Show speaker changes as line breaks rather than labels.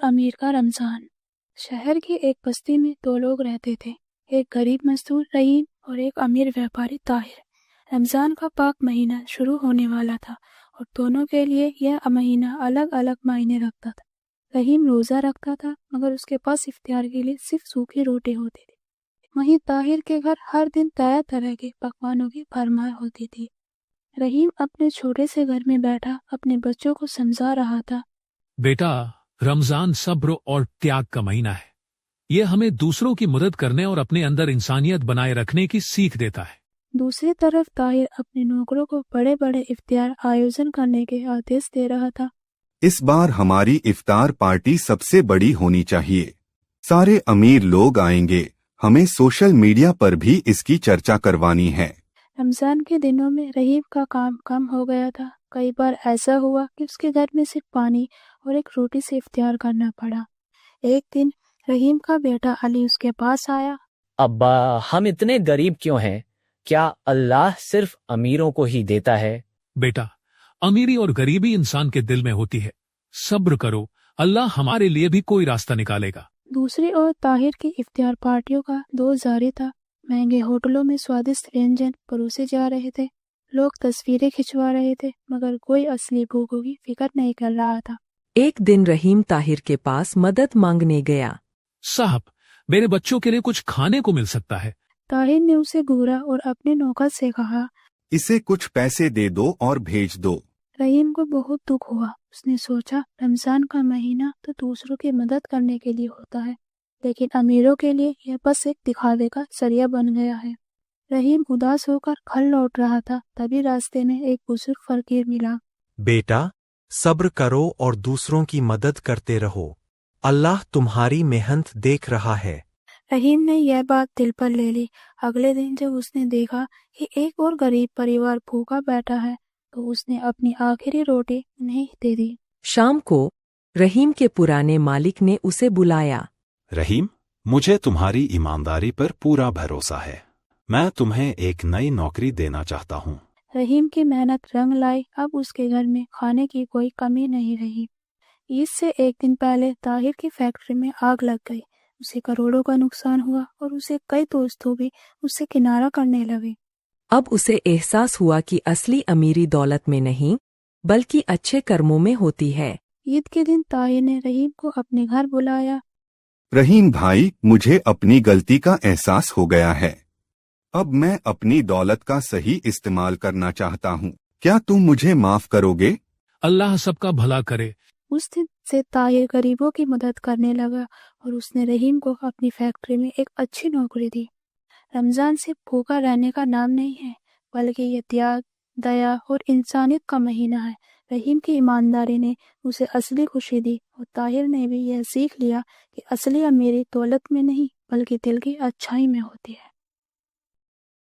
امیر کا رمضان۔ شہر کی ایک بستی میں دو لوگ رہتے تھے، ایک غریب مزدور رحیم اور ایک امیر ویپاری طاہر۔ رمضان کا پاک مہینہ شروع ہونے والا تھا اور دونوں کے لیے یہ مہینہ الگ الگ معنی رکھتا تھا۔ رحیم روزہ رکھتا تھا مگر اس کے پاس افطار کے لیے صرف سوکھی روٹی ہوتی تھی۔ وہیں طاہر کے گھر ہر دن طرح طرح کے پکوانوں کی بھرمار ہوتی تھی۔ رحیم اپنے چھوٹے سے گھر میں بیٹھا اپنے بچوں کو سمجھا رہا تھا،
بیٹا، رمضان صبر اور تیاگ کا مہینہ ہے۔ یہ ہمیں دوسروں کی مدد کرنے اور اپنے اندر انسانیت بنائے رکھنے کی سیکھ دیتا ہے۔
دوسری طرف طاہر اپنے نوکروں کو بڑے بڑے افطار آیوجن کرنے کے آدیش دے رہا تھا۔
اس بار ہماری افطار پارٹی سب سے بڑی ہونی چاہیے، سارے امیر لوگ آئیں گے، ہمیں سوشل میڈیا پر بھی اس کی چرچا کروانی ہے۔
رمضان کے دنوں میں رحیم کا کام کم ہو گیا تھا۔ کئی بار ایسا ہوا کہ اس کے گھر میں صرف پانی اور ایک روٹی سے افطار کرنا پڑا۔ ایک دن رحیم کا بیٹا علی اس کے پاس آیا۔
ابا، ہم اتنے غریب کیوں ہیں؟ کیا اللہ صرف امیروں کو ہی دیتا ہے؟
بیٹا، امیری اور غریبی انسان کے دل میں ہوتی ہے، صبر کرو، اللہ ہمارے لیے بھی کوئی راستہ نکالے گا۔
دوسری اور طاہر کی افطار پارٹیوں کا دور جاری تھا۔ مہنگے ہوٹلوں میں سوادشٹ وینجن پروسے جا رہے تھے، لوگ تصویریں کھنچوا رہے تھے مگر کوئی اصلی بھوکوں کی فکر نہیں کر رہا تھا۔
ایک دن رحیم طاہر کے پاس مدد مانگنے گیا۔
صاحب، میرے بچوں کے لیے کچھ کھانے کو مل سکتا ہے؟
طاہر نے اسے گھورا اور اپنے نوکر سے کہا،
اسے کچھ پیسے دے دو اور بھیج دو۔
رحیم کو بہت دکھ ہوا۔ اس نے سوچا رمضان کا مہینہ تو دوسروں کی مدد کرنے کے لیے ہوتا ہے، لیکن امیروں کے لیے یہ بس ایک دکھاوے کا ذریعہ بن گیا ہے۔ رحیم اداس ہو کر گھر لوٹ رہا تھا، تبھی راستے میں ایک بزرگ فقیر ملا۔
بیٹا، صبر کرو اور دوسروں کی مدد کرتے رہو، اللہ تمہاری محنت دیکھ رہا ہے۔
رحیم نے یہ بات دل پر لے لی۔ اگلے دن جب اس نے دیکھا کہ ایک اور غریب پریوار بھوکا بیٹھا ہے تو اس نے اپنی آخری روٹی انہیں دے دی۔
شام کو رحیم کے پرانے مالک نے اسے بلایا۔
رحیم، مجھے تمہاری ایمانداری پر پورا بھروسہ ہے، میں تمہیں ایک نئی نوکری دینا چاہتا ہوں۔
رحیم کی محنت رنگ لائی، اب اس کے گھر میں کھانے کی کوئی کمی نہیں رہی۔ عید سے ایک دن پہلے طاہر کی فیکٹری میں آگ لگ گئی، اسے کروڑوں کا نقصان ہوا اور اسے کئی دوستوں بھی اس سے کنارہ کرنے لگے۔
اب اسے احساس ہوا کہ اصلی امیری دولت میں نہیں بلکہ اچھے کرموں میں ہوتی ہے۔
عید کے دن طاہر نے رحیم کو اپنے گھر بلایا۔
رحیم بھائی، مجھے اپنی غلطی کا احساس ہو گیا ہے، اب میں اپنی دولت کا صحیح استعمال کرنا چاہتا ہوں، کیا تم مجھے معاف کرو گے؟
اللہ سب کا بھلا کرے۔
اس دن سے طاہر غریبوں کی مدد کرنے لگا اور اس نے رحیم کو اپنی فیکٹری میں ایک اچھی نوکری دی۔ رمضان صرف بھوکا رہنے کا نام نہیں ہے بلکہ یہ تیاگ، دیا اور انسانیت کا مہینہ ہے۔ رحیم کی ایمانداری نے اسے اصلی خوشی دی اور طاہر نے بھی یہ سیکھ لیا کہ اصلی امیری دولت میں نہیں بلکہ دل کی اچھائی میں ہوتی ہے۔